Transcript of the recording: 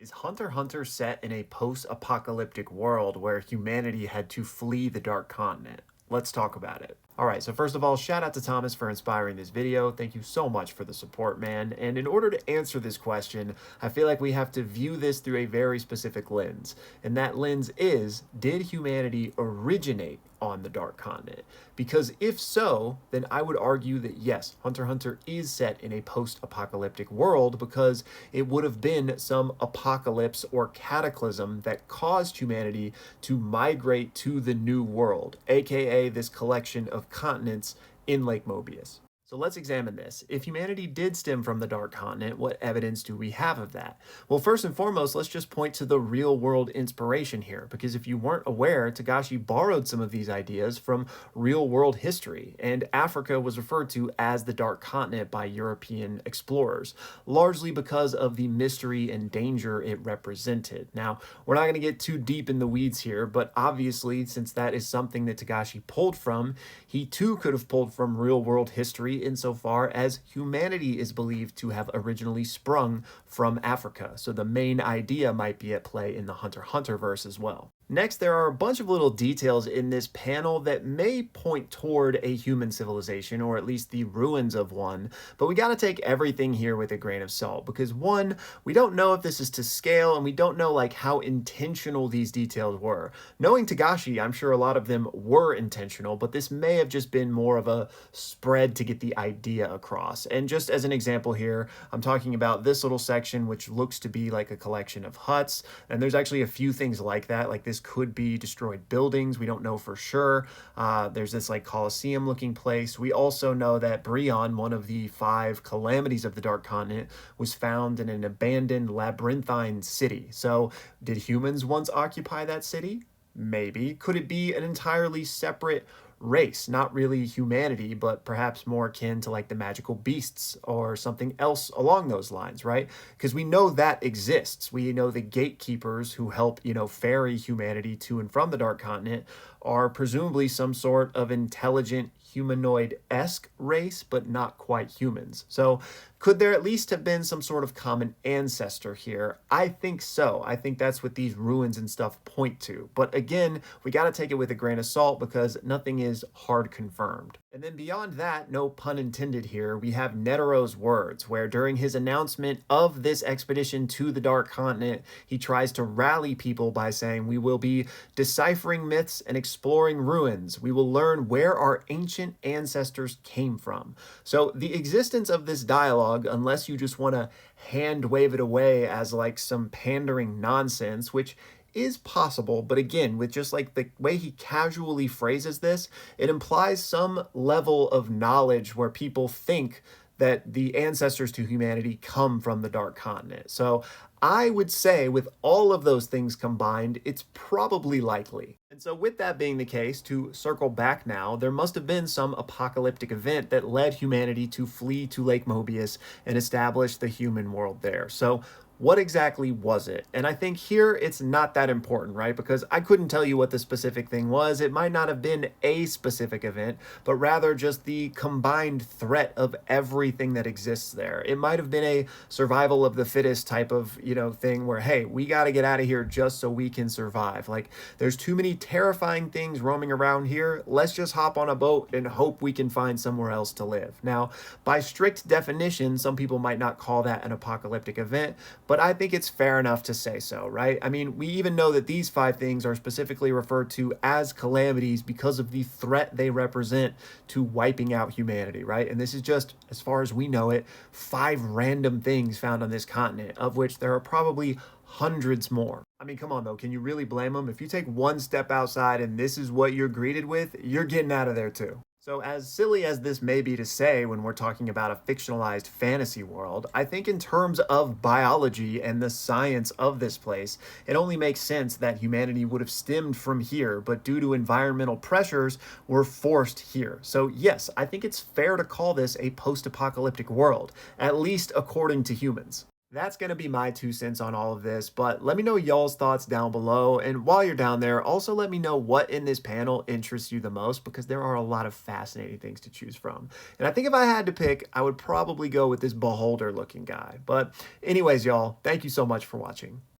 Is Hunter x Hunter set in a post-apocalyptic world where humanity had to flee the Dark Continent? Let's talk about it. All right, so first of all, shout out to Thomas for inspiring this video. Thank you so much for the support, man. And in order to answer this question, I feel like we have to view this through a very specific lens. And that lens is, did humanity originate on the Dark Continent? Because if so, then I would argue that yes, Hunter x Hunter is set in a post-apocalyptic world because it would have been some apocalypse or cataclysm that caused humanity to migrate to the new world, aka this collection of continents in Lake Mobius. So let's examine this. If humanity did stem from the Dark Continent, what evidence do we have of that? Well, first and foremost, let's just point to the real world inspiration here, because if you weren't aware, Togashi borrowed some of these ideas from real world history, and Africa was referred to as the Dark Continent by European explorers, largely because of the mystery and danger it represented. Now, we're not going to get too deep in the weeds here, but obviously, since that is something that Togashi pulled from, he too could have pulled from real world history insofar as humanity is believed to have originally sprung from Africa. So the main idea might be at play in the Hunter x Hunter verse as well. Next, there are a bunch of little details in this panel that may point toward a human civilization, or at least the ruins of one, but we got to take everything here with a grain of salt, because one, we don't know if this is to scale, and we don't know like how intentional these details were. Knowing Togashi, I'm sure a lot of them were intentional, but this may have just been more of a spread to get the idea across. And just as an example here, I'm talking about this little section, which looks to be like a collection of huts, and there's actually a few things like that, like this could be destroyed buildings. We don't know for sure. There's this like Colosseum looking place. We also know that Brionne, one of the 5 calamities of the Dark Continent, was found in an abandoned labyrinthine city. So did humans once occupy that city? Maybe. Could it be an entirely separate race, not really humanity, but perhaps more akin to like the magical beasts or something else along those lines, right? Because we know that exists. We know the gatekeepers who help, ferry humanity to and from the Dark Continent are presumably some sort of intelligent humanoid-esque race, but not quite humans. So could there at least have been some sort of common ancestor here? I think so. I think that's what these ruins and stuff point to. But again, we got to take it with a grain of salt because nothing is hard confirmed. And then beyond that, no pun intended here, we have Netero's words, where during his announcement of this expedition to the Dark Continent, he tries to rally people by saying, "We will be deciphering myths and exploring ruins. We will learn where our ancient ancestors came from." So the existence of this dialogue, unless you just want to hand wave it away as like some pandering nonsense, which is possible, but again, with just like the way he casually phrases this, it implies some level of knowledge where people think that the ancestors to humanity come from the Dark Continent. So I would say with all of those things combined, it's probably likely. And so with that being the case, to circle back now, there must have been some apocalyptic event that led humanity to flee to Lake Mobius and establish the human world there. So what exactly was it? And I think here it's not that important, right? Because I couldn't tell you what the specific thing was. It might not have been a specific event, but rather just the combined threat of everything that exists there. It might have been a survival of the fittest type of, thing where, hey, we got to get out of here just so we can survive. Like, there's too many terrifying things roaming around here. Let's just hop on a boat and hope we can find somewhere else to live. Now, by strict definition, some people might not call that an apocalyptic event, but I think it's fair enough to say so, right? I mean, we even know that these 5 things are specifically referred to as calamities because of the threat they represent to wiping out humanity, right? And this is just, as far as we know it, 5 random things found on this continent, of which there are probably hundreds more. I mean, come on though, can you really blame them? If you take one step outside and this is what you're greeted with, you're getting out of there too. So as silly as this may be to say when we're talking about a fictionalized fantasy world, I think in terms of biology and the science of this place, it only makes sense that humanity would have stemmed from here, but due to environmental pressures, we're forced here. So yes, I think it's fair to call this a post-apocalyptic world, at least according to humans. That's going to be my 2 cents on all of this, but let me know y'all's thoughts down below. And while you're down there, also let me know what in this panel interests you the most, because there are a lot of fascinating things to choose from. And I think if I had to pick, I would probably go with this beholder looking guy. But anyways, y'all, thank you so much for watching.